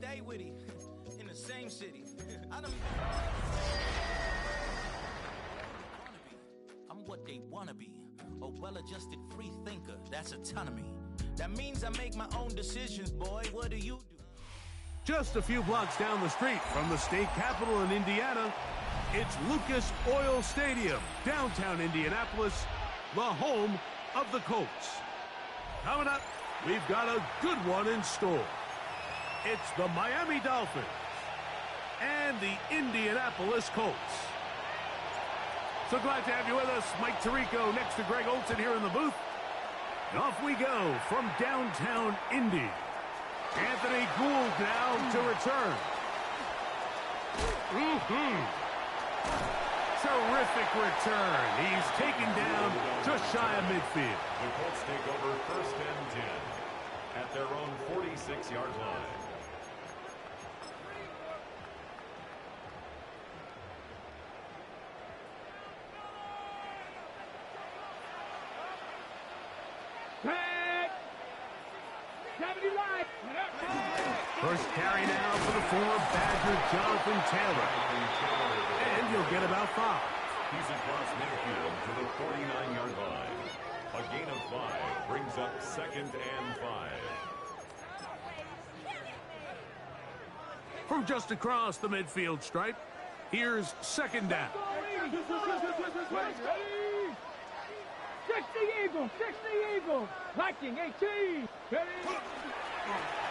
stay with him in the same city. I'm what they wanna be. A well-adjusted free thinker, that's autonomy. That means I make my own decisions, boy. What do you do? Just a few blocks down the street from the state capitol in Indiana, it's Lucas Oil Stadium, downtown Indianapolis, the home of the Colts. Coming up, we've got a good one in store. It's the Miami Dolphins and the Indianapolis Colts. So glad to have you with us. Mike Tirico next to Greg Olson here in the booth. And off we go from downtown Indy. Anthony Gould now to return. Terrific return. He's taken down just shy of midfield. The Colts take over 1st and 10 at their own 46-yard line. First carry now for the former Badger, Jonathan Taylor. And he'll get about 5. He's across midfield to the 49-yard line. A gain of 5 brings up 2nd and 5. From just across the midfield stripe, here's 2nd down. 60 Eagles, Viking 18.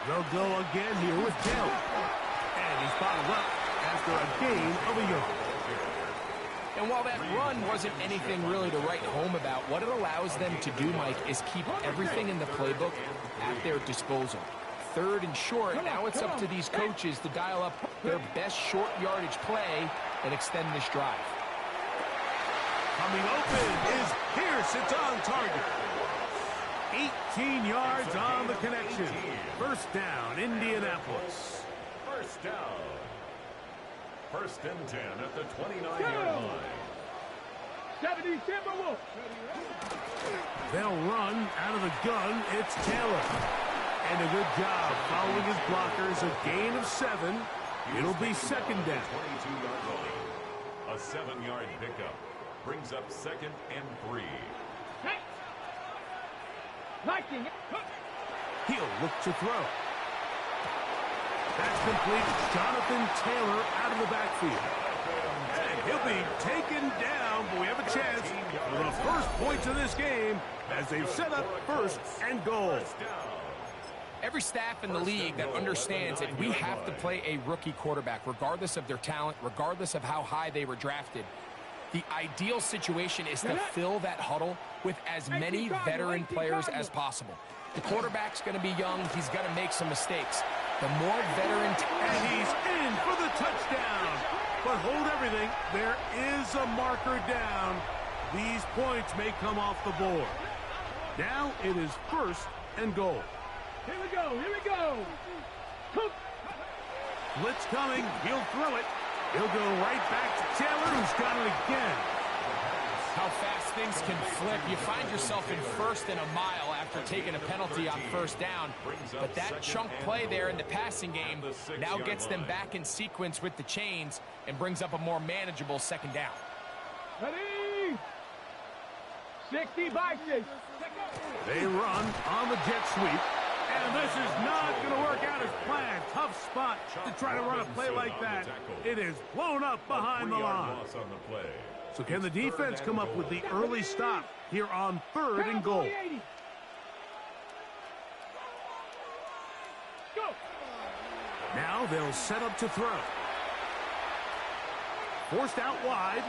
They'll go again here with Taylor. And he's bottled up after a gain of a yard. And while that run wasn't anything really to write home about, what it allows them to do, Mike, is keep everything in the playbook at their disposal. 3rd and short, now it's up to these coaches to dial up their best short yardage play and extend this drive. Coming open is Pierce. It's on target. 18 yards on the connection. 1st down, Indianapolis. 1st down. 1st and 10 at the 29-yard line. 70 Timberwolves. They'll run out of the gun. It's Taylor. And a good job following his blockers. A gain of 7. It'll be 2nd down. 22-yard line. A 7-yard pickup brings up 2nd and 3. Viking. He'll look to throw. That's complete. Jonathan Taylor out of the backfield. And he'll be taken down, but we have a chance for the first points of this game as they've set up 1st and goal. Every staff in the league that understands that we have to play a rookie quarterback, regardless of their talent, regardless of how high they were drafted. The ideal situation is to fill that huddle with as many veteran players as possible. The quarterback's going to be young. He's going to make some mistakes. The more veteran... And he's in for the touchdown. But hold everything. There is a marker down. These points may come off the board. Now it is 1st and goal. Here we go. Blitz coming. He'll throw it. He'll go right back to Taylor, who's got it again. How fast things can flip. You find yourself in 1st and a mile after taking a penalty on 1st down. But that chunk play there in the passing game now gets them back in sequence with the chains and brings up a more manageable 2nd down. Ready? 60 Vikings. They run on the jet sweep. And this is not going to work out as planned. Tough spot to try to run a play like that. It is blown up behind the line. So can the defense come up with the early stop here on 3rd and goal? Now they'll set up to throw. Forced out wide.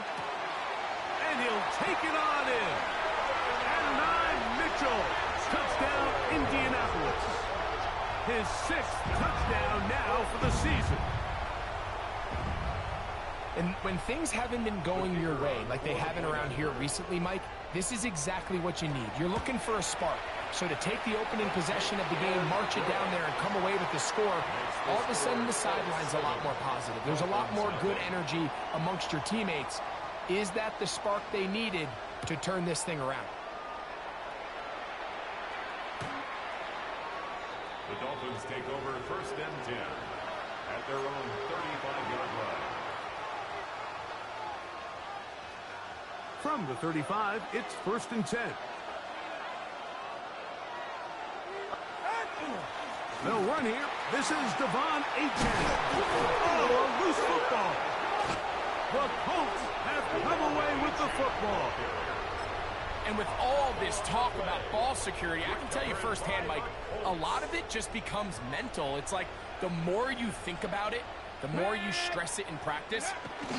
And he'll take it on in. And Mitchell. Touchdown, Indianapolis. His 6th touchdown now for the season. And when things haven't been going your way, like they haven't around here recently, Mike, this is exactly what you need. You're looking for a spark. So to take the opening possession of the game, march it down there, and come away with the score, all of a sudden the sideline's a lot more positive. There's a lot more good energy amongst your teammates. Is that the spark they needed to turn this thing around? The Dolphins take over 1st and 10 at their own 35-yard line. From the 35, it's 1st and 10. They'll run here. This is Devon Achane. Oh, a loose football. The Colts have come away with the football. And with all this talk about ball security, I can tell you firsthand, Mike, a lot of it just becomes mental. It's like the more you think about it, the more you stress it in practice,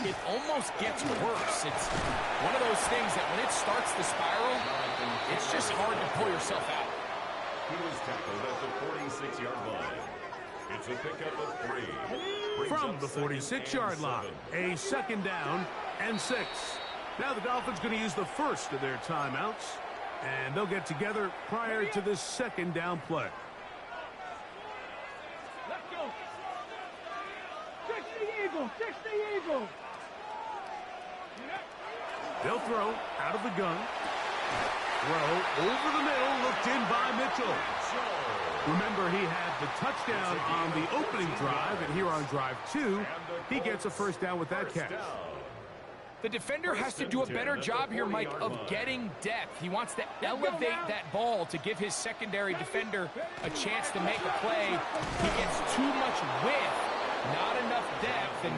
it almost gets worse. It's one of those things that when it starts to spiral, it's just hard to pull yourself out. He was tackled at the 46-yard line. It's a pickup of 3. From the 46-yard line, a 2nd down and 6. Now the Dolphins going to use the first of their timeouts, and they'll get together prior to this 2nd down play. Let's go. 60 Eagles, 60 Eagles. They'll throw out of the gun. Throw over the middle, looked in by Mitchell. Remember, he had the touchdown on the opening drive, and here on drive 2, he gets a 1st down with that catch. The defender has to do a better job here, Mike, of getting depth. He wants to elevate that ball to give his secondary defender a chance to make a play. He gets too much width, not enough depth, and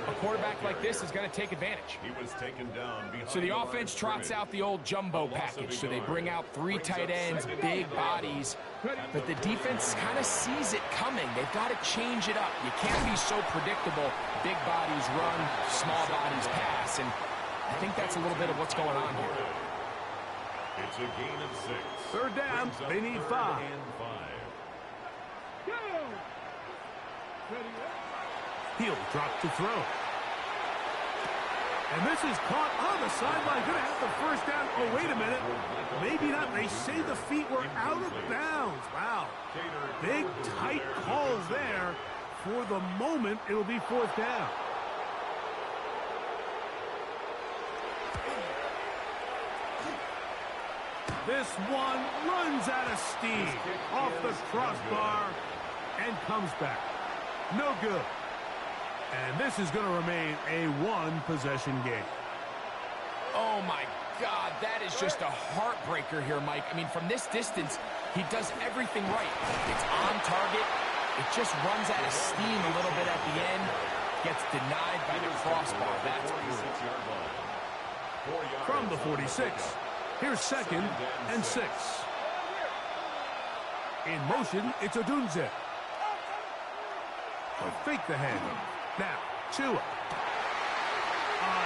a quarterback like this is going to take advantage. He was taken down. So the offense trots out the old jumbo package. So they bring out 3 tight ends, big bodies, but the defense kind of sees it coming. They've got to change it up. You can't be so predictable. Big bodies run, small bodies pass, and I think that's a little bit of what's going on here. It's a gain of 6. 3rd down, they need 5. Go. He'll drop to throw. And this is caught on the sideline. Going to have the 1st down. Oh, wait a minute. Maybe not. They say the feet were out of bounds. Wow. Big, tight call there. For the moment, it'll be 4th down. This one runs out of steam. Off the crossbar and comes back. No good. And this is going to remain a 1-possession game. Oh, my God, that is just a heartbreaker here, Mike. I mean, from this distance, he does everything right. It's on target. It just runs out of steam a little bit at the end. Gets denied by the crossbar. That's brutal. From the 46, here's 2nd and 6. In motion, it's Odunze. He'll fake the handoff. Now, Tua.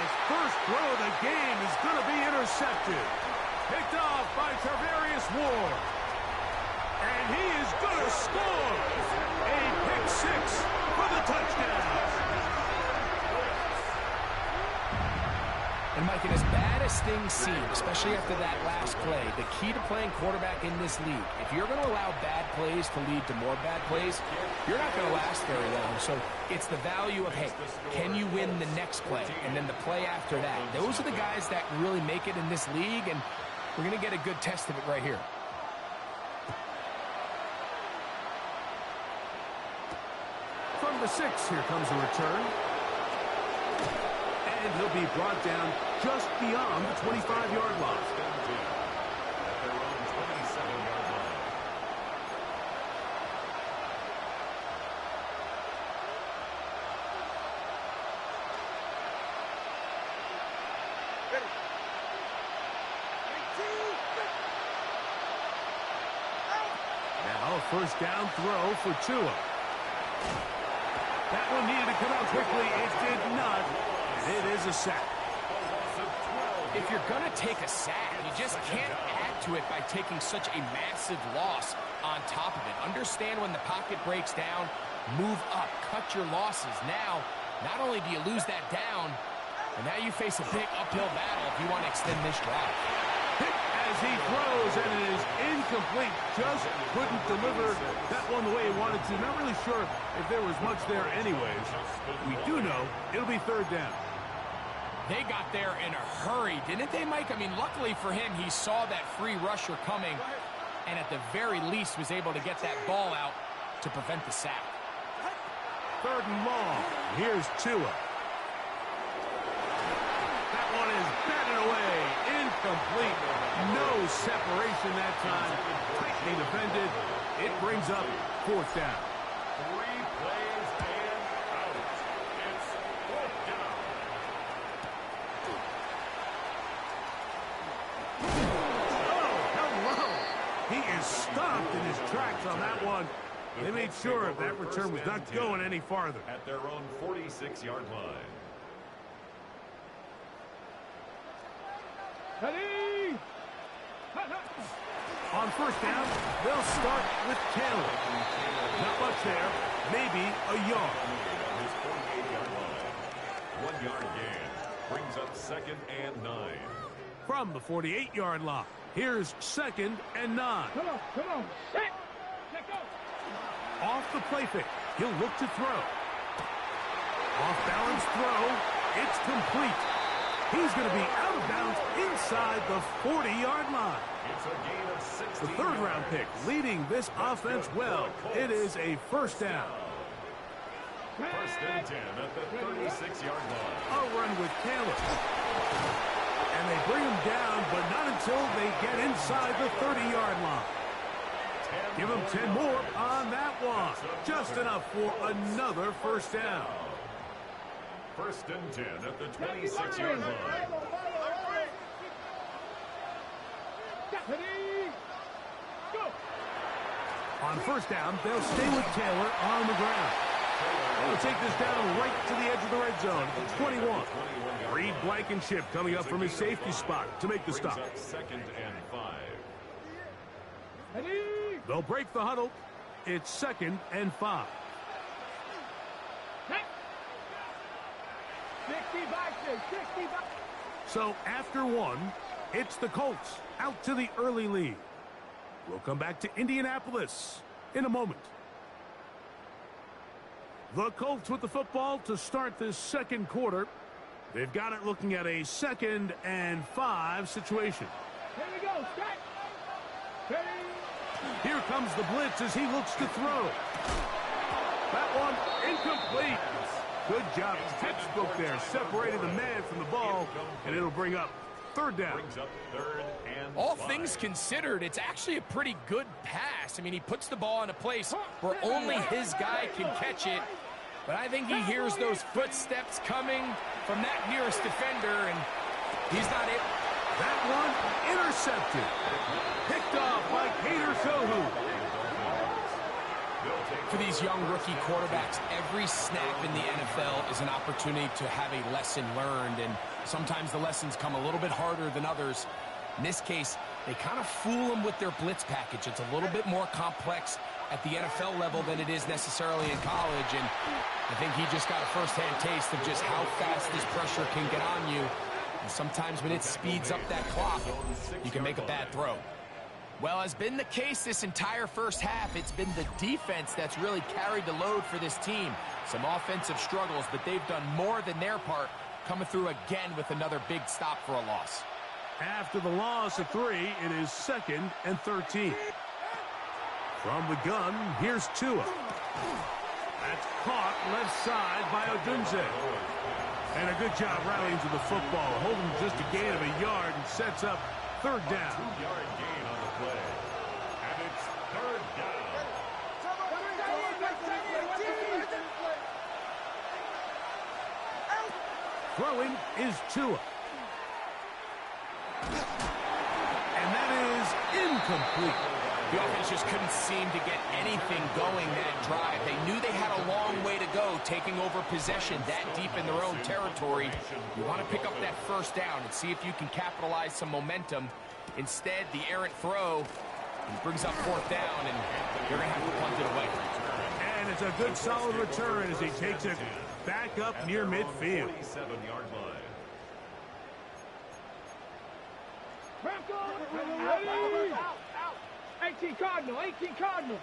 His first throw of the game is going to be intercepted. Picked off by Tarvarius Ward. And he is going to score. A pick 6 for the touchdown. And, Mike, and as bad as things seem, especially after that last play, the key to playing quarterback in this league, if you're going to allow bad plays to lead to more bad plays, you're not going to last very long. So it's the value of, hey, can you win the next play and then the play after that? Those are the guys that really make it in this league, and we're going to get a good test of it right here. From the 6, here comes a return. And he'll be brought down just beyond the 25-yard line. Now a 1st down throw for Tua. That one needed to come out quickly. It did not. It is a sack. If you're going to take a sack, you just can't add to it by taking such a massive loss on top of it. Understand when the pocket breaks down, move up, cut your losses. Now, not only do you lose that down, but now you face a big uphill battle if you want to extend this drive. Hit as he throws, and it is incomplete. Just couldn't deliver that one the way he wanted to. Not really sure if there was much there anyways. We do know it'll be 3rd down. They got there in a hurry, didn't they, Mike? I mean, luckily for him, he saw that free rusher coming and at the very least was able to get that ball out to prevent the sack. 3rd and long. Here's Tua. That one is batted away. Incomplete. No separation that time. Tightly defended. It brings up 4th down. 3 plays and out. It's 4th down. Oh, hello. He is stopped in his tracks on that one. They made sure that return was not going any farther. At their own 46-yard line. Ready? On 1st down, they'll start with Taylor. Not much there, maybe a yard. On his 48-yard line. 1-yard gain brings up 2nd and 9. From the 48-yard line, here's 2nd and 9. Come on. Set. Let go. Off the play fake, he'll look to throw. Off-balance throw, it's complete. He's going to be out of bounds inside the 40-yard line. It's a gain of 16 The 3rd-round pick leading this offense well. It is a 1st down. 1st and 10 at the 36-yard line. A run with Taylor. And they bring him down, but not until they get inside the 30-yard line. Give him 10 more on that one. Just enough for another 1st down. 1st and 10 at the 26-yard line. Ready? Go. On 1st down, they'll stay with Taylor on the ground. They'll take this down right to the edge of the red zone. 21. Reed Blankenship coming up from his safety spot to make the stop. 2nd and 5. Ready? They'll break the huddle. It's 2nd and 5. 65. So after 1, it's the Colts out to the early lead. We'll come back to Indianapolis in a moment. The Colts with the football to start this 2nd quarter. They've got it looking at a 2nd and 5 situation. Here we go. Set. Ready? Here comes the blitz as he looks to throw. That one incomplete. Good job. Textbook there. Separated the man from the ball, and it'll bring up 3rd down. Brings up 3rd and All 5. things considered, it's actually a pretty good pass. I mean, he puts the ball in a place where only his guy can catch it. But I think he hears those footsteps coming from that nearest defender, and he's not it. That one intercepted. Picked off by Kader Sohu. For these young rookie quarterbacks, every snap in the NFL is an opportunity to have a lesson learned, and sometimes the lessons come a little bit harder than others. In this case, they kind of fool them with their blitz package. It's a little bit more complex at the NFL level than it is necessarily in college, and I think he just got a first-hand taste of just how fast this pressure can get on you. And sometimes when it speeds up that clock, you can make a bad throw. Well, as been the case this entire first half, it's been the defense that's really carried the load for this team. Some offensive struggles, but they've done more than their part, coming through again with another big stop for a loss. After the loss of 3, it is 2nd and 13. From the gun, here's Tua. That's caught left side by Odunze. And a good job rallying to the football, holding just a gain of a yard and sets up 3rd down. 2-yard gain on the play. And it's 3rd down. Throwing is Tua. And that is incomplete. The offense just couldn't seem to get anything going that drive. They knew they had a long way to go, taking over possession that deep in their own territory. You want to pick up that 1st down and see if you can capitalize some momentum. Instead, the errant throw brings up 4th down, and they're going to have to punt it away. And it's a good solid return as he takes it back up near midfield. 47-yard line. Ready? 18 Cardinal.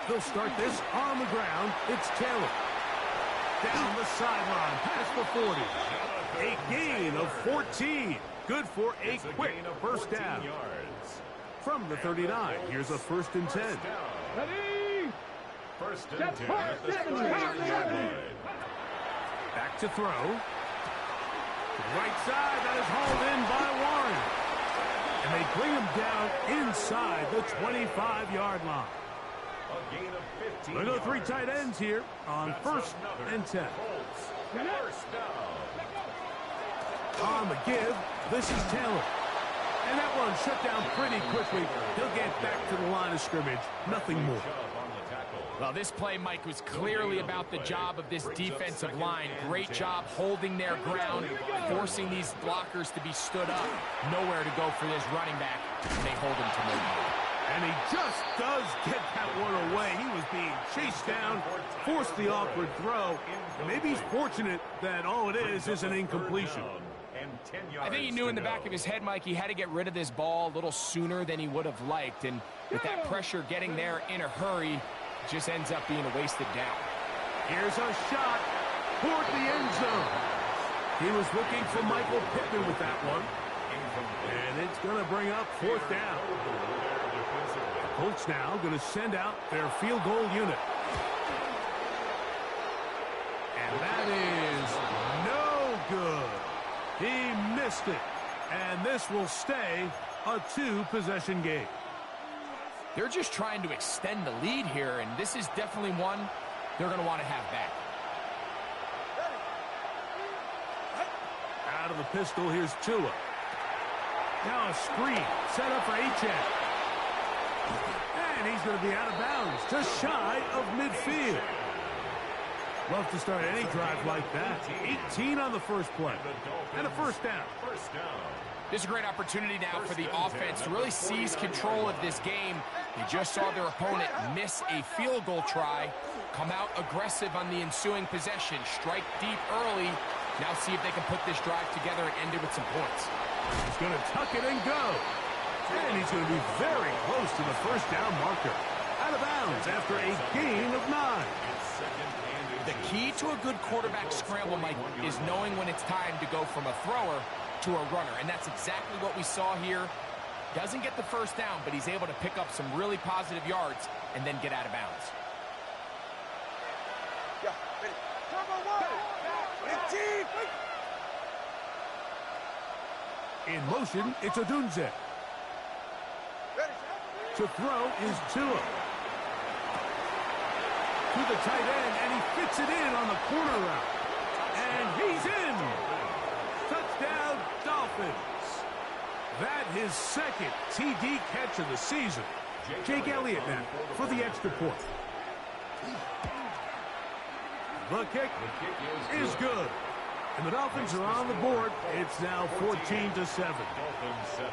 They'll start this on the ground. It's Taylor. Down the sideline, past the 40. A gain of 14. Good for a quick 1st down. Yards. From the 39, here's a 1st and 10. Down. Ready? First and 10 at the 39-yard line. Back to throw. To the right side, that is hauled in by Warren. And they bring him down inside the 25-yard line. A gain of 15 We'll go yards. 3 tight ends here on That's first another and 10. Colts. First down. On the give, this is Taylor. And that one shut down pretty quickly. He'll get back to the line of scrimmage. Nothing more. Well, this play, Mike, was clearly about the job of this defensive line. Great job holding their ground, forcing these blockers to be stood up. Nowhere to go for this running back, and they hold him to no gain. And he just does get that one away. He was being chased down, forced the awkward throw. And maybe he's fortunate that all it is an incompletion. I think he knew in the back of his head, Mike, he had to get rid of this ball a little sooner than he would have liked. And with that pressure getting there in a hurry, it just ends up being a wasted down. Here's a shot toward the end zone. He was looking for Michael Pittman with that one. And it's going to bring up fourth down. The Colts now going to send out their field goal unit. And that is no good. He missed it. And this will stay a 2-possession game. They're just trying to extend the lead here, and this is definitely one they're going to want to have back. Out of the pistol, here's Tua. Now a screen set up for Achane. And he's going to be out of bounds, just shy of midfield. Love to start any drive like that. 18 on the first play. And a first down. This is a great opportunity now for the offense to really seize control of this game. They just saw their opponent miss a field goal try, come out aggressive on the ensuing possession, strike deep early. Now see if they can put this drive together and end it with some points. He's going to tuck it and go. And he's going to be very close to the first down marker. Out of bounds after a gain of 9. The key to a good quarterback scramble, Mike, is knowing when it's time to go from a thrower to a runner. And that's exactly what we saw here. Doesn't get the first down, but he's able to pick up some really positive yards and then get out of bounds. In motion, it's Odunze. To throw is Tua. To the tight end, and he fits it in on the corner route. And he's in. Touchdown, Dolphins. That his second TD catch of the season. Jake Elliott now for the extra point. The kick is good. And the Dolphins are on the board. It's now 14-7. Dolphins 7.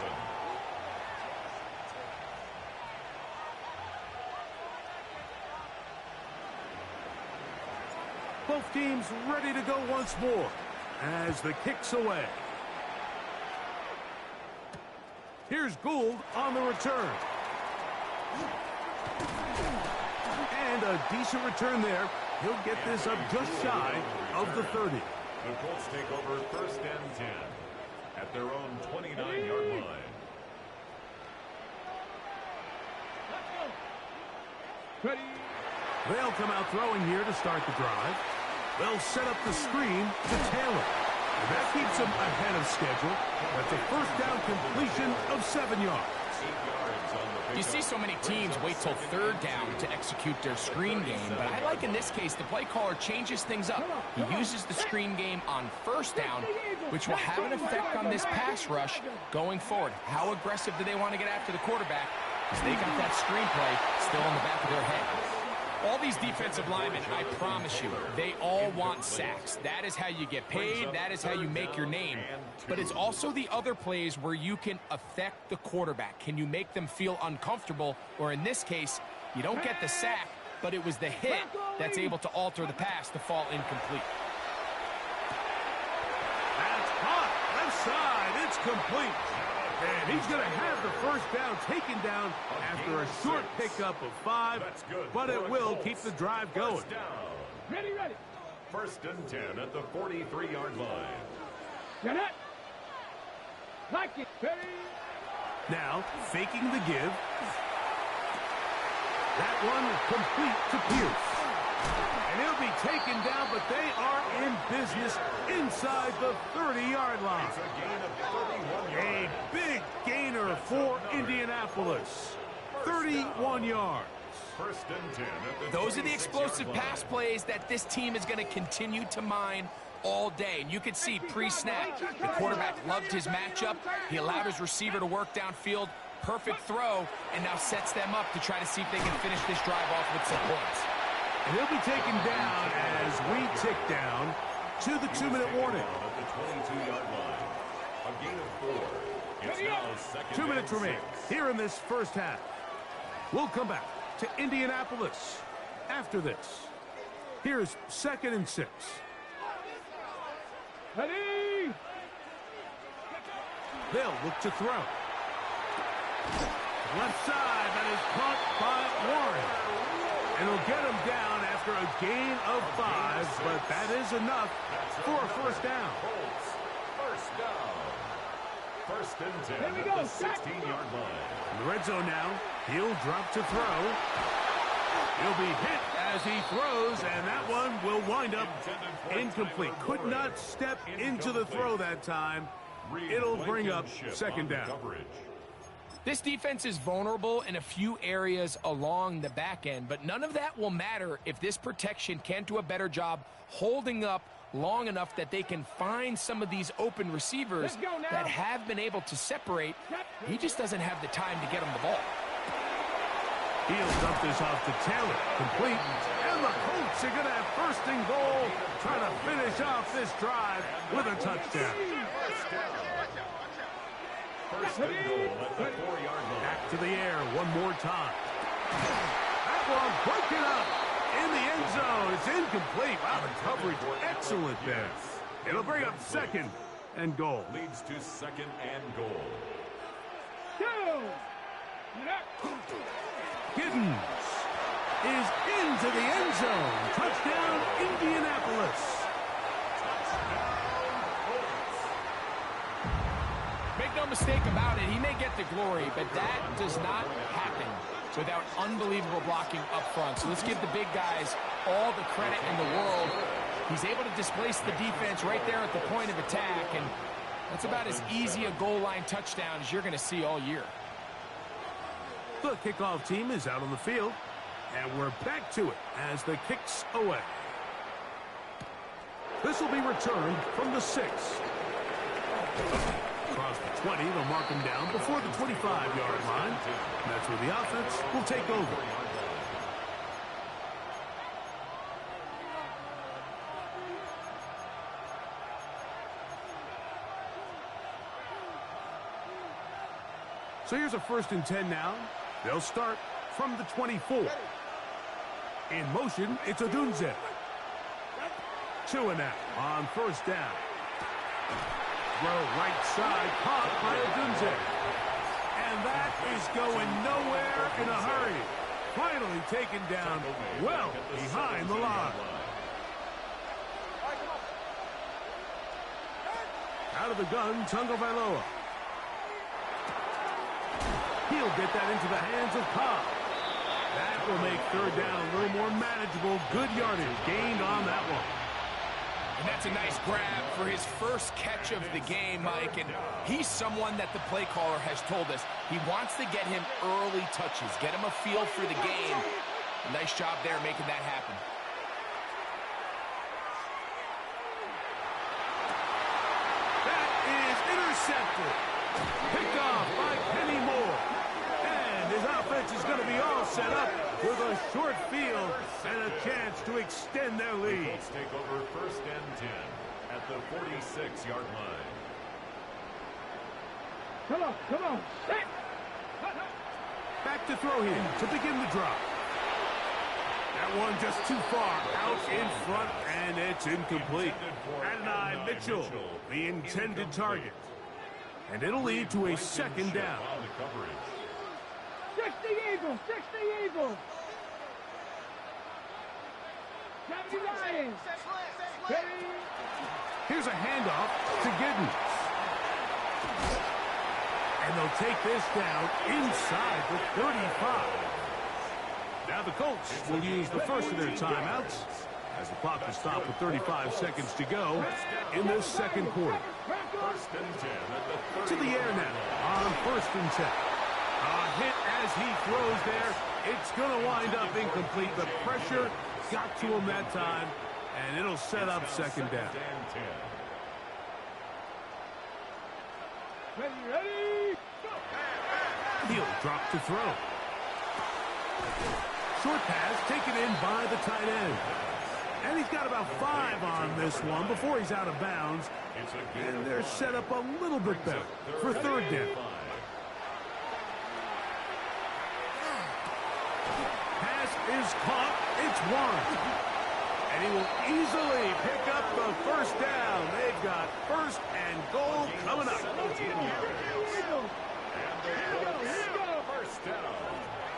Both teams ready to go once more as the kick's away. Here's Gould on the return. And a decent return there. He'll get this up just shy of the 30. The Colts take over first and 10 at their own 29-yard line. Ready? They'll come out throwing here to start the drive. They'll set up the screen to Taylor. And that keeps them ahead of schedule. That's a first down completion of 7 yards. You see so many teams wait till third down to execute their screen game, but I like in this case the play caller changes things up. He uses the screen game on first down, which will have an effect on this pass rush going forward. How aggressive do they want to get after the quarterback? Because they got that screen play still in the back of their head. All these defensive linemen, I promise you, they all want sacks. That is how you get paid. That is how you make your name. But it's also the other plays where you can affect the quarterback. Can you make them feel uncomfortable? Or in this case, you don't get the sack, but it was the hit that's able to alter the pass to fall incomplete. That's caught. Left side. It's complete. And he's going to have the first down taken down after a short pickup of 5. But it will keep the drive going. Ready, ready. First and 10 at the 43-yard line. Get it. Like it. Ready. Now, faking the give. That one complete to Pierce. And he'll be taken down, but they are in business inside the 30-yard line. It's a gain of 31 yards. A big gainer for Indianapolis. 31 yards. First and 10 at the Those are the 26-yard explosive line. pass plays that this team is going to continue to mine all day. And you can see pre-snap, the quarterback loved his matchup. He allowed his receiver to work downfield. Perfect throw, and now sets them up to try to see if they can finish this drive off with some points. And he'll be taken down as we tick down to the 2-minute warning. At the 22-yard line. A gain of 4. It's now second 2 minutes and remain 6. here in this first half. We'll come back to Indianapolis after this. Here's 2nd and 6. Ready? They'll look to throw. Left side, that is caught by Warren. And he'll get him down after a gain of 5, but that is enough for a first down. Colts, first down. First and 10 Here we at go, the 16-yard line. In the red zone now, he'll drop to throw. He'll be hit as he throws, and that one will wind up incomplete. Could not step into the throw that time. It'll bring up second down. This defense is vulnerable in a few areas along the back end, but none of that will matter if this protection can't do a better job holding up long enough that they can find some of these open receivers that have been able to separate. He just doesn't have the time to get him the ball. He'll dump this off to Taylor. Complete. And the Colts are going to have first and goal, trying to finish off this drive with a touchdown. First and goal at the 4-yard line. Back to the air one more time. That one broken up in the end zone. It's incomplete. Wow, the coverage excellent there. It'll bring up second and goal. Leads to second and goal. Giddens is into the end zone. Touchdown, Indianapolis. Make no mistake about it, he may get the glory, but that does not happen without unbelievable blocking up front. So let's give the big guys all the credit in the world. He's able to displace the defense right there at the point of attack, and that's about as easy a goal line touchdown as you're going to see all year. The kickoff team is out on the field, and we're back to it as the kick's away. This will be returned from the 6. Across the 20, they'll mark him down before the 25-yard line. And that's where the offense will take over. So here's a 1st and 10 now. They'll start from the 24. In motion, it's Odunze. 2 and out on first down. Throw right side, caught by Odunze. And that is going nowhere in a hurry. Finally taken down well behind the line. Out of the gun, Tunga Vailoa. He'll get that into the hands of Cobb. That will make third down a little more manageable. Good yardage gained on that one. And that's a nice grab for his first catch of the game, Mike. And he's someone that the play caller has told us he wants to get him early touches, get him a feel for the game. Nice job there making that happen. That is intercepted. Picked off by Kenny Moore. And his offense is going to be all set up with a short field and a chance to extend their lead. Let's take over first and 10 at the 46-yard line. Come on, come on. Hey. Back to throw here to begin the drop. That one just too far out in front, and it's incomplete. Adonai Mitchell, the intended target. And it'll lead to a second down. 60 Eagles, 60 Eagles. 79. Here's a handoff to Giddens. And they'll take this down inside the 35. Now the Colts will use the first of their timeouts as the clock will stop with 35 seconds to go in this second quarter. First and 10 at the To the air now on first and 10. A hit as he throws there. It's going to wind up incomplete. The pressure got to him that time, and it'll set up second down. Ready, go! He'll drop to throw. Short pass taken in by the tight end. And he's got about 5 on this one before he's out of bounds. And they're set up a little bit better for third down. Pass is caught. It's 1. And he will easily pick up the first down. They've got first and goal coming up.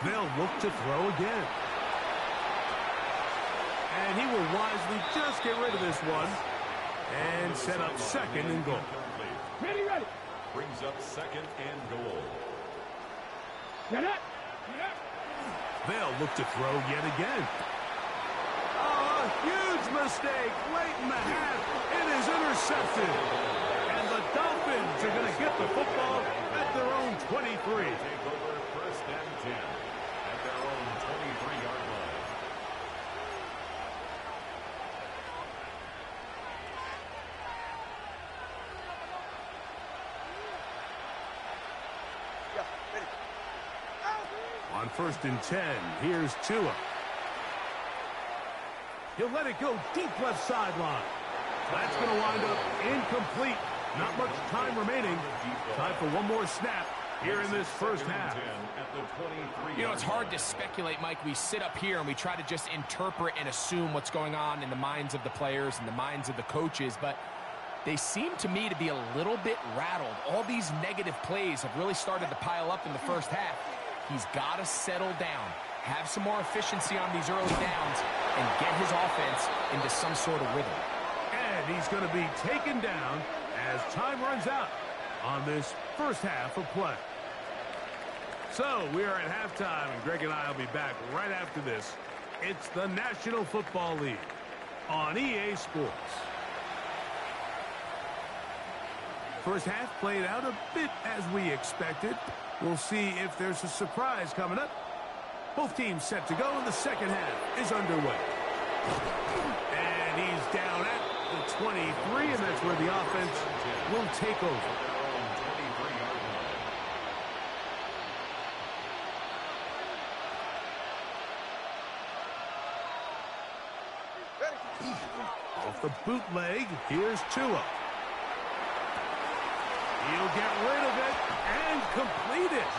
They'll look to throw again. And he will wisely just get rid of this one and set up second and goal. Ready. Brings up second and goal. Get it. They'll look to throw yet again. Oh, a huge mistake late in the half. It is intercepted. And the Dolphins are going to get the football at their own 23. Take over first and 10 at their own 23-yard line. On first and 10, here's Tua. He'll let it go deep left sideline. That's going to wind up incomplete. Not much time remaining. Time for one more snap here in this first half. You know, it's hard to speculate, Mike. We sit up here and we try to just interpret and assume what's going on in the minds of the players and the minds of the coaches, but they seem to me to be a little bit rattled. All these negative plays have really started to pile up in the first half. He's got to settle down, have some more efficiency on these early downs, and get his offense into some sort of rhythm. And he's going to be taken down as time runs out on this first half of play. So we are at halftime, and Greg and I will be back right after this. It's the National Football League on EA Sports. First half played out a bit as we expected. We'll see if there's a surprise coming up. Both teams set to go, and the second half is underway. And he's down at the 23, and that's where the offense will take over. Off the bootleg, here's Tua. He'll get rid of it and complete it.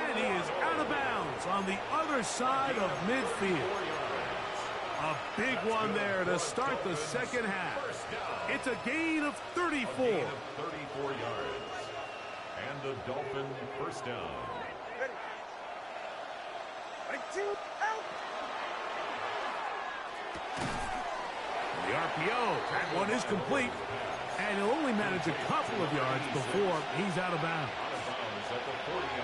And he is out of bounds on the other side of midfield. A big one there to start the second half. It's a gain of 34. 34 yards. And the Dolphin first down. The RPO, that one is complete. And he'll only manage a couple of yards before he's out of bounds.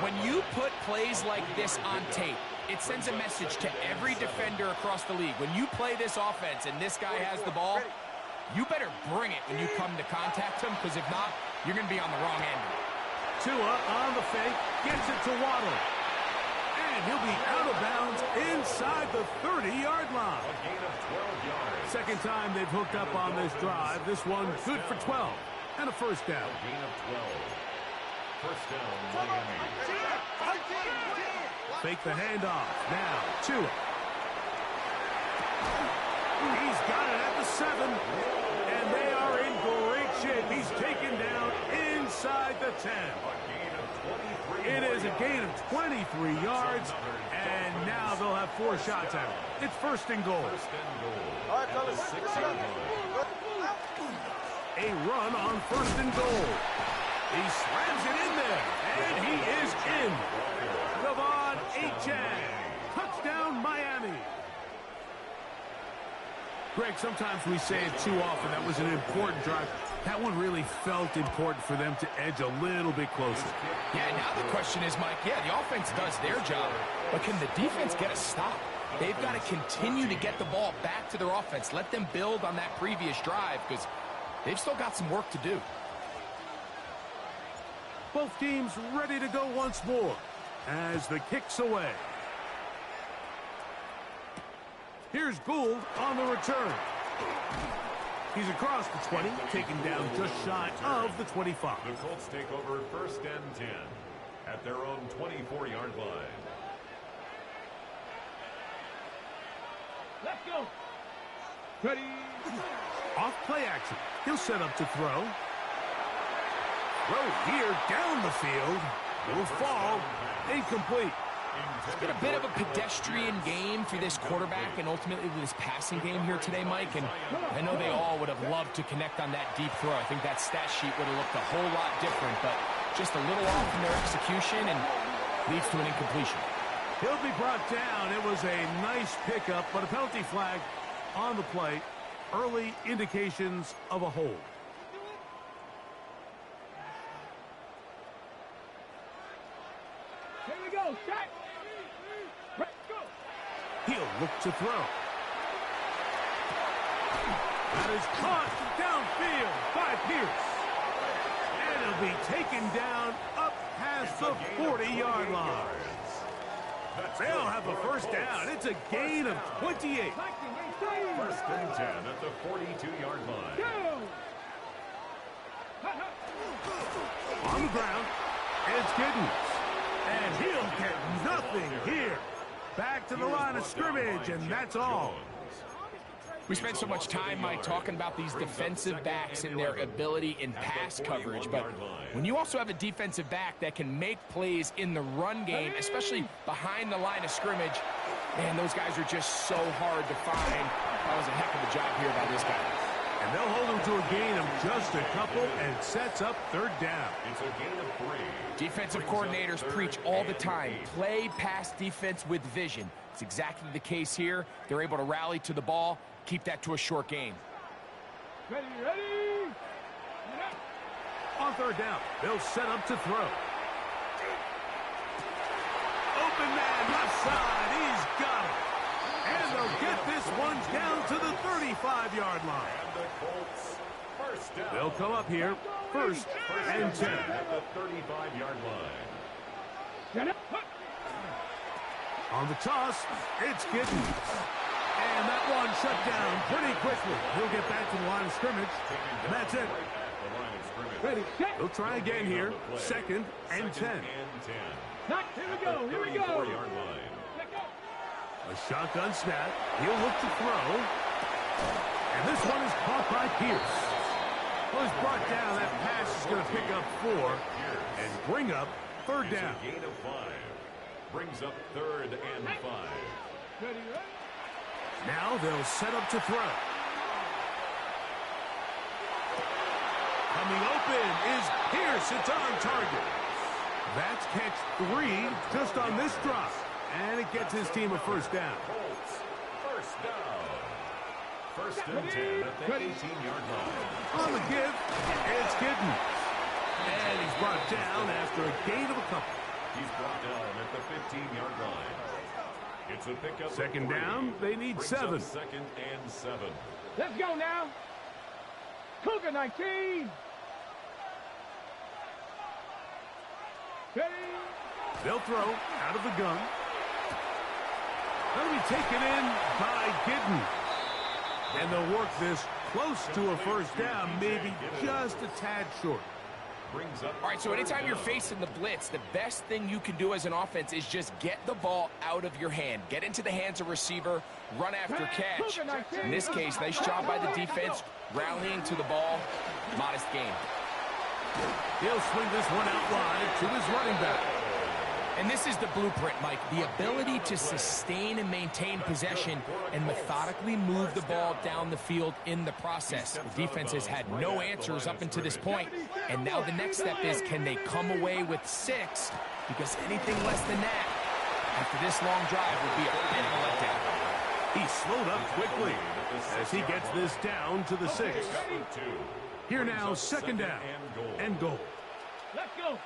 When you put plays like this on tape, it sends a message to every defender across the league. When you play this offense and this guy has the ball, you better bring it when you come to contact him, because if not, you're going to be on the wrong end. Tua on the fake, gets it to Waddle. And he'll be out of bounds inside the 30-yard line. A gain of 12 yards. Second time they've hooked up on this drive. This one good for 12 and a first down. A gain of 12. First down, Miami. Fake the handoff. Now, Tua. He's got it at the 7. And they are in great shape. He's taken down inside the 10. It is a gain of 23 yards. And now they'll have 4 shots at it. It's first and goal. First and goal. At the 6-yard line. A run on first and goal. He slams it in there, and he is in. Devon Achane. Touchdown, Miami. Greg, sometimes we say it too often. That was an important drive. That one really felt important for them to edge a little bit closer. Yeah, now the question is, Mike, yeah, the offense does their job, but can the defense get a stop? They've got to continue to get the ball back to their offense. Let them build on that previous drive because they've still got some work to do. Both teams ready to go once more as the kick's away. Here's Gould on the return. He's across the 20, taken down just shy of the 25. The Colts take over 1st and 10 at their own 24-yard line. Let's go. Ready. Off play action. He'll set up to throw. Throw here down the field. Will fall. Incomplete. It's been a bit of a pedestrian game for this quarterback and ultimately this passing game here today, Mike. And I know they all would have loved to connect on that deep throw. I think that stat sheet would have looked a whole lot different, but just a little off in their execution and leads to an incompletion. He'll be brought down. It was a nice pickup, but a penalty flag on the play. Early indications of a hold. Here we go. Shot. Let's go. He'll look to throw. That is caught downfield by Pierce. And he'll be taken down up past the 40-yard line. They'll have a first down. It's a gain of 28. 1st and 10 at the 42-yard line. Go. On the ground, it's Giddens. And he'll get nothing here. Back to the line of scrimmage, and that's all. We spent so much time, Mike, talking about these defensive backs and their ability in pass coverage, but when you also have a defensive back that can make plays in the run game, especially behind the line of scrimmage, man, those guys are just so hard to find. That was a heck of a job here by this guy. And they'll hold him to a gain of just a couple, and it sets up 3rd down. It's a gain of 3. Defensive coordinators preach all the time, play pass defense with vision. It's exactly the case here. They're able to rally to the ball, keep that to a short game. Ready, ready. On 3rd down, they'll set up to throw. Open man left side, he's got it. And they'll get this one down to the 35-yard line. And the Colts, first down. They'll come up here, 1st and 10. At the 35-yard line. Get it. On the toss, it's Giddens. And that one shut down pretty quickly. He'll get back to the line of scrimmage, and that's it. Ready, set. He'll try again here, 2nd and 10. Knock. Here we go. Here we go. 34-yard line. A shotgun snap. He'll look to throw. And this one is caught by Pierce. Well, he's brought down. That pass is going to pick up 4 and bring up 3rd down. It's a gain of 5. Brings up 3rd and 5. Ready, ready. Now they'll set up to throw. Coming open is Pierce. It's on target. That's catch 3 just on this drop. And it gets his team a first down. Colts, first down. 1st and 10 at the 18-yard line. On the give, it's Giddens. And he's brought down after a gain of a couple. He's brought down at the 15-yard line. It's a pickup. 2nd down, they need 7. 2nd and 7. Let's go now. Cougar 19. Ready. They'll throw out of the gun. That'll be taken in by Giddens. And they'll work this close to a first down, maybe just a tad short. All right, so anytime you're facing the blitz, the best thing you can do as an offense is just get the ball out of your hand. Get into the hands of receiver, run after catch. In this case, nice job by the defense, rallying to the ball. Modest game. He'll swing this one out wide to his running back. And this is the blueprint, Mike. The ability to sustain and maintain possession and methodically move the ball down the field in the process. The defense has had no answers up until this point. And now the next step is, can they come away with 6? Because anything less than that, after this long drive, would be a bit of a letdown. He slowed up quickly as he gets this down to the 6. Here now, second down and goal. Let's go.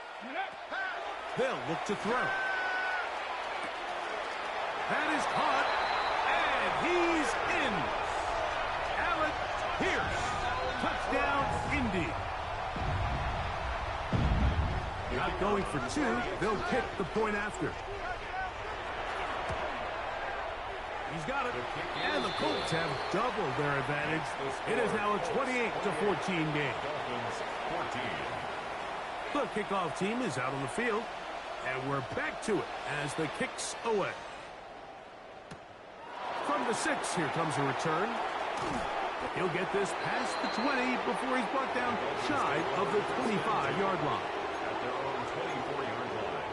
They'll look to throw. That is caught, and he's in. Alec Pierce, touchdown, Indy. Not going for 2, they'll kick the point after. He's got it, and the Colts have doubled their advantage. It is now a 28-14 game. The kickoff team is out on the field, and we're back to it as the kick's away. From the 6, here comes a return. He'll get this past the 20 before he's brought down shy of the 25-yard line. At their own 24-yard line.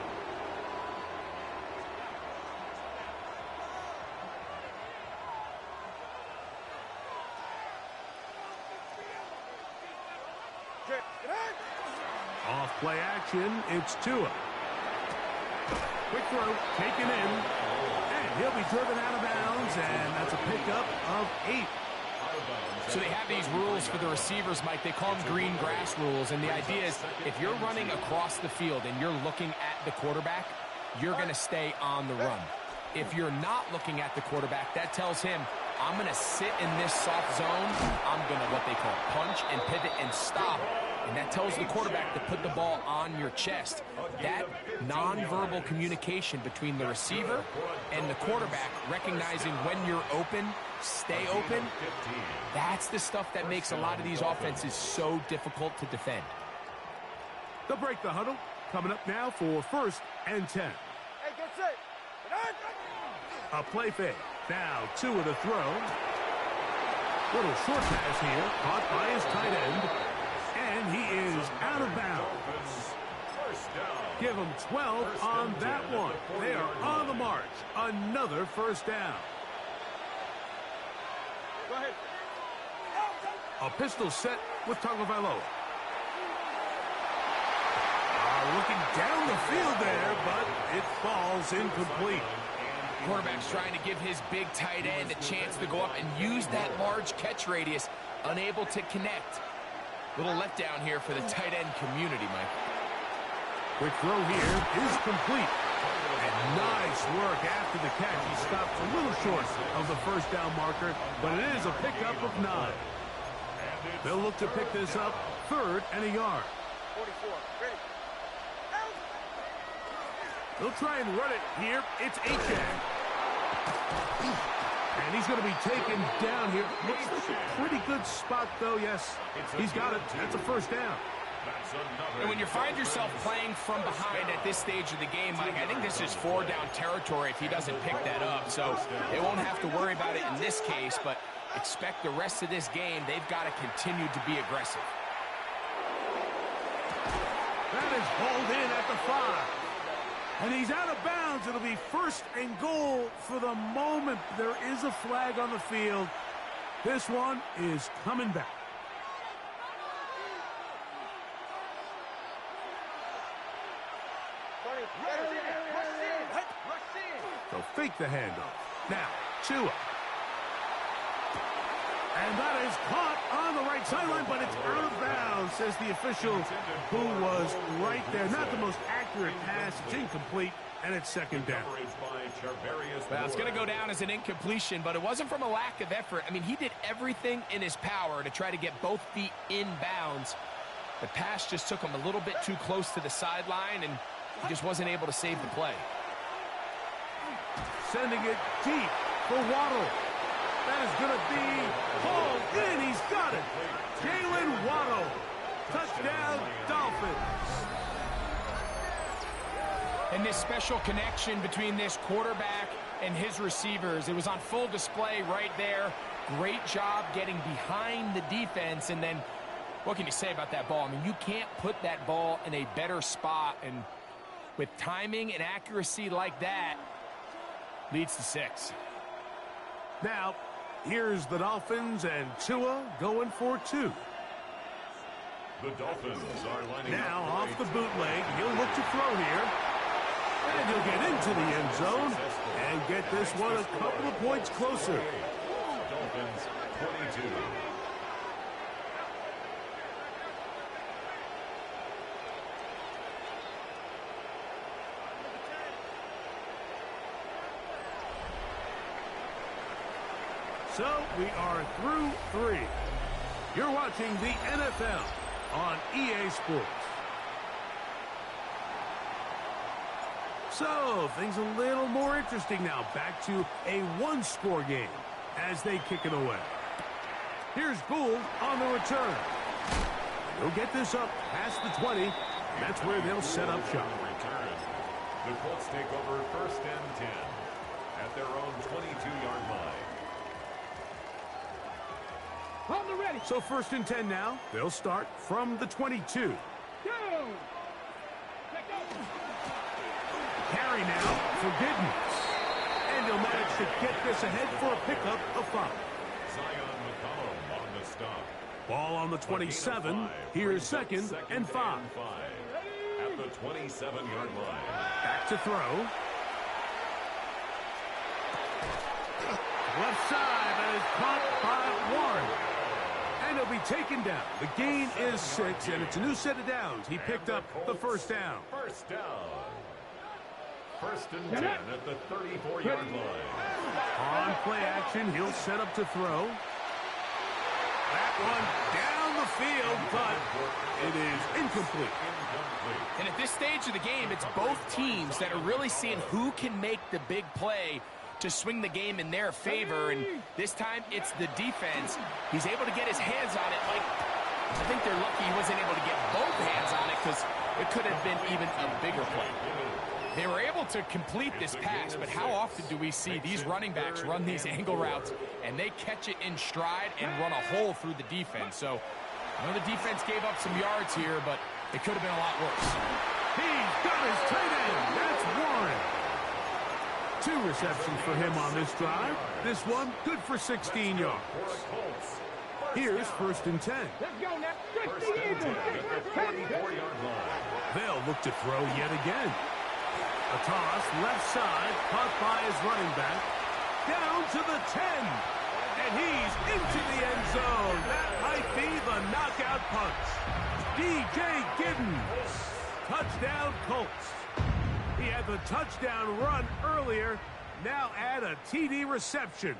Off play action, it's Tua. Quick throw, taken in, and he'll be driven out of bounds, and that's a pickup of 8. So they have these rules for the receivers, Mike. They call them green grass rules, and the idea is if you're running across the field and you're looking at the quarterback, you're going to stay on the run. If you're not looking at the quarterback, that tells him, I'm going to sit in this soft zone. I'm going to, what they call, punch and pivot and stop. And that tells the quarterback to put the ball on your chest. That nonverbal communication between the receiver and the quarterback, recognizing when you're open, stay open, that's the stuff that makes a lot of these offenses so difficult to defend. They'll break the huddle. Coming up now for 1st and 10. Hey, get set. A play fake. Now, Tua to throw. Little short pass here, caught by his tight end. And he is out of bounds. Give him 12 on that one. They are on the march. Another first down. Go ahead. A pistol set with Tagovailoa. Looking down the field there, but it falls incomplete. Quarterback's trying to give his big tight end a chance to go up and use that large catch radius, unable to connect. Little letdown here for the tight end community, Mike. Quick throw here is complete. And nice work after the catch. He stopped a little short of the first down marker, but it is a pickup of 9. They'll look to pick this up 3rd and a yard. 44. Ready. They'll try and run it here. It's Achane. And he's going to be taken down here. Looks like a pretty good spot, though. Yes, he's got it. That's a first down. And when you find yourself playing from behind at this stage of the game, Mike, I think this is 4-down territory if he doesn't pick that up. So they won't have to worry about it in this case, but expect the rest of this game, they've got to continue to be aggressive. That is hauled in at the 5. And he's out of bounds. It'll be 1st and goal for the moment. There is a flag on the field. This one is coming back. They'll fake the handoff. Now, Tua. And that is caught on the right sideline, but it's out of bounds, says the official who was right there. Not the most accurate pass. It's incomplete, and it's 2nd down. Well, it's going to go down as an incompletion, but it wasn't from a lack of effort. I mean, he did everything in his power to try to get both feet in bounds. The pass just took him a little bit too close to the sideline, and he just wasn't able to save the play. Sending it deep for Waddle. That is going to be hauled in. He's got it. Jalen Waddle. Touchdown, Dolphins. And this special connection between this quarterback and his receivers, it was on full display right there. Great job getting behind the defense. And then what can you say about that ball? I mean, you can't put that ball in a better spot. And with timing and accuracy like that, leads to 6. Now, here's the Dolphins and Tua going for 2. The Dolphins are lining now up off the bootleg. He'll look to throw here. And he'll get into the end zone and get this one a couple of points closer. Dolphins 22. So we are through 3. You're watching the NFL on EA Sports. So things a little more interesting now. Back to a one-score game as they kick it away. Here's Gould on the return. He'll get this up past the 20. And that's where they'll set up shop. Return. The Colts take over 1st and 10 at their own 22-yard line. So 1st and 10 now. They'll start from the 22. Carry now for Giddens. And he'll manage to get this ahead for a pickup of 5. Zion McCollum on the stop. Ball on the 27. Here's 2nd and 5. At the 27-yard line. Back to throw. Left side, that is caught by Warren. And he'll be taken down. The gain is 6, and it's a new set of downs. He picked up the 1st down. 1st down. 1st and 10 at the 34-yard line. On play action, he'll set up to throw. That one down the field, but it is incomplete. And at this stage of the game, it's both teams that are really seeing who can make the big play to swing the game in their favor, and this time it's the defense. He's able to get his hands on it. Like, I think they're lucky he wasn't able to get both hands on it because it could have been even a bigger play. They were able to complete this pass, but how often do we see these running backs run these angle routes and they catch it in stride and run a hole through the defense? So I know the defense gave up some yards here, but it could have been a lot worse. He's got his tight end. That's Warren. 2 receptions for him on this drive. This one good for 16 yards. Here's 1st and 10. Let's go now. 1st and 10 at the 44-yard line. They'll look to throw yet again. A toss, left side, caught by his running back. Down to the 10. And he's into the end zone. That might be the knockout punch. DJ Giddens. Touchdown Colts. He had the touchdown run earlier. Now add a TD reception.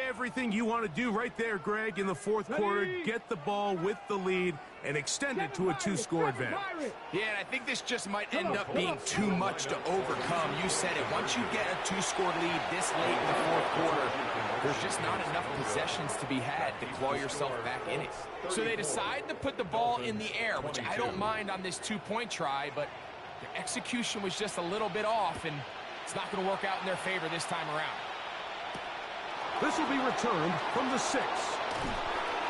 Everything you want to do right there, Greg, in the 4th quarter. Get the ball with the lead and extend it to a 2-score advantage. Yeah, and I think this just might end up being too much to overcome. You said it. Once you get a 2-score lead this late in the 4th quarter, there's just not enough possessions to be had to claw yourself back in it. So they decide to put the ball in the air, which I don't mind on this 2-point try, but the execution was just a little bit off, and it's not going to work out in their favor this time around. This will be returned from the 6.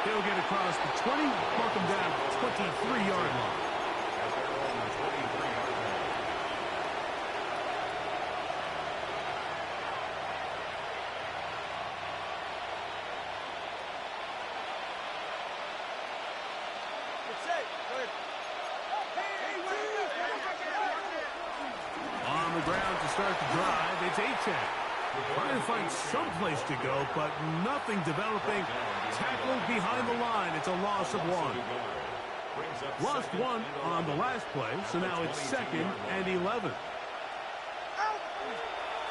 He'll get across the 20, mark him down 23-yard line. On the ground to start the drive, it's Achane. Trying to find some place to go, but nothing developing. Tackled behind the line. It's a loss of 1. Lost 1 on the last play, so now it's 2nd and 11.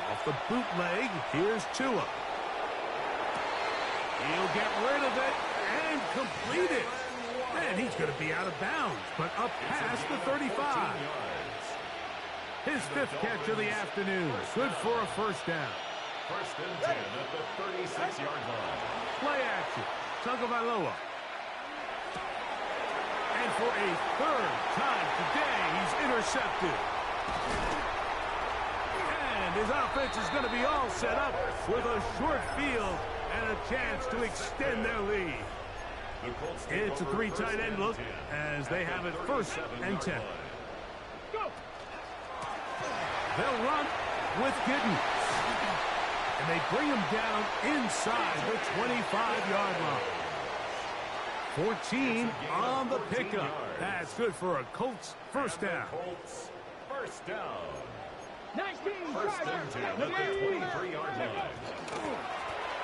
Off the bootleg, here's Tua. He'll get rid of it and complete it. And he's going to be out of bounds, but up past the 35. His 5th catch of the afternoon. Good for a 1st down. 1st and 10 at the 36-yard line. Play action. Tagovailoa. And for a 3rd time today, he's intercepted. And his offense is going to be all set up with a short field and a chance to extend their lead. It's a 3 tight end look as they have it 1st and 10. They'll run with Giddens. And they bring him down inside the 25-yard line. 14 on the pickup. That's good for a Colts first down. Colts first down. 19, First and 10 at the 23-yard line.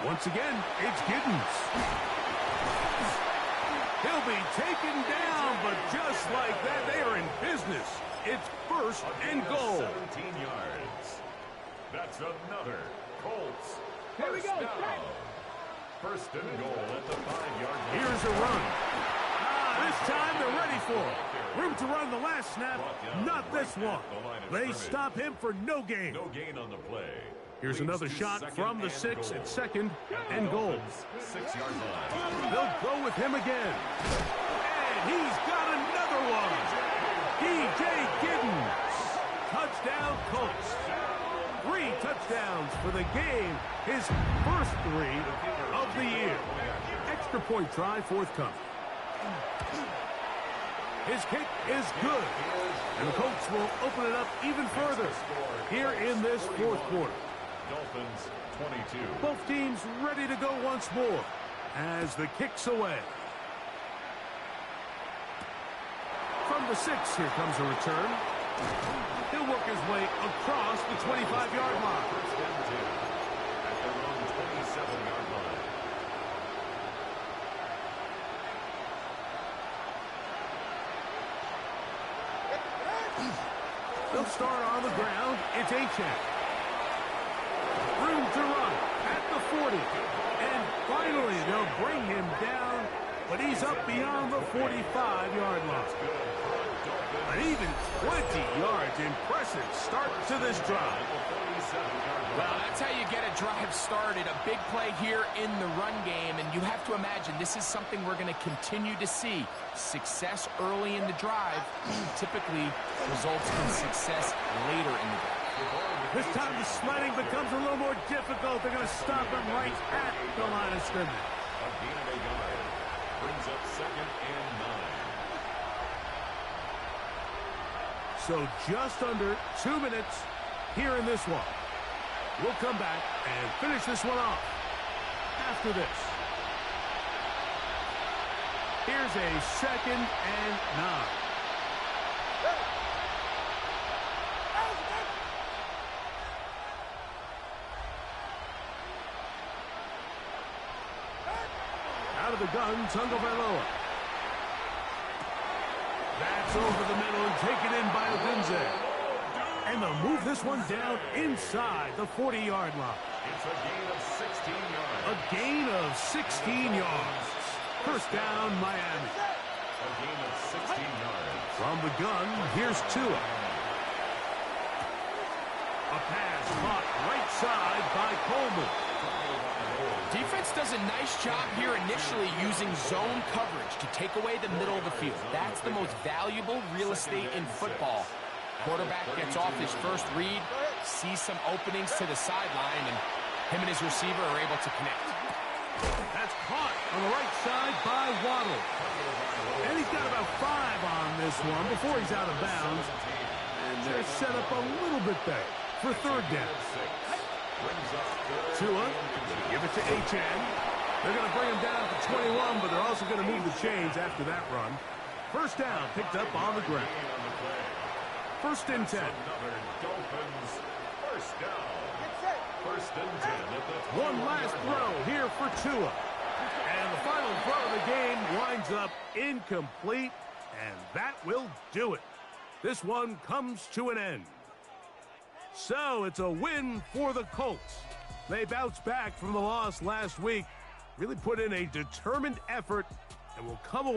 Once again, it's Giddens. He'll be taken down, but just like that, they are in business. It's first and goal. 17 yards. That's another Colts Here we first go, down. First and goal at the 5-yard line. Here's a run. This time they're ready for it. Room to run the last snap, not this one. They stop him for no gain. No gain on the play. Here's another shot from the 6 at second and goal. 6-yard line. They'll go with him again. And he's got another one. DJ Giddens. Touchdown Colts. 3 touchdowns for the game. His first 3 of the year. Extra point try forthcoming. His kick is good. And the Colts will open it up even further here in this fourth quarter. Dolphins 22. Both teams ready to go once more as the kick's away. From the 6, here comes a return. He'll work his way across the 25-yard line. First and 2 at their own 27-yard line. They'll start on the ground. It's Achane. Room to run at the 40. And finally, they'll bring him down, but he's up beyond the 45-yard line. An even 20 yards. Impressive start to this drive. Well, that's how you get a drive started. A big play here in the run game, and you have to imagine this is something we're going to continue to see. Success early in the drive typically results in success later in the drive. This time the sliding becomes a little more difficult. They're going to stop him right at the line of scrimmage. A gain of a yard. Brings up 2nd and 9. So just under 2 minutes here in this one. We'll come back and finish this one off after this. Here's a 2nd and 9. Out of the gun, Tagovailoa. That's over the middle and taken in by Odunze. And they'll move this one down inside the 40-yard line. It's a gain of 16 yards. A gain of 16 yards. First down, Miami. A gain of 16 yards. From the gun, here's Tua. A pass caught right side by Coleman. Defense does a nice job here initially using zone coverage to take away the middle of the field. That's the most valuable real estate in football. Quarterback gets off his first read, sees some openings to the sideline, and him and his receiver are able to connect. That's caught on the right side by Waddle. And he's got about 5 on this one before he's out of bounds. And they're set up a little bit better for third down. Tua, give it to Achane. They're going to bring him down to 21, but they're also going to move the chains after that run. First down picked up on the ground. First and 10. Dolphins first down. First and 10 at the One last throw here for Tua. And the final throw of the game winds up incomplete, and that will do it. This one comes to an end. So it's a win for the Colts. They bounced back from the loss last week, really put in a determined effort, and will come away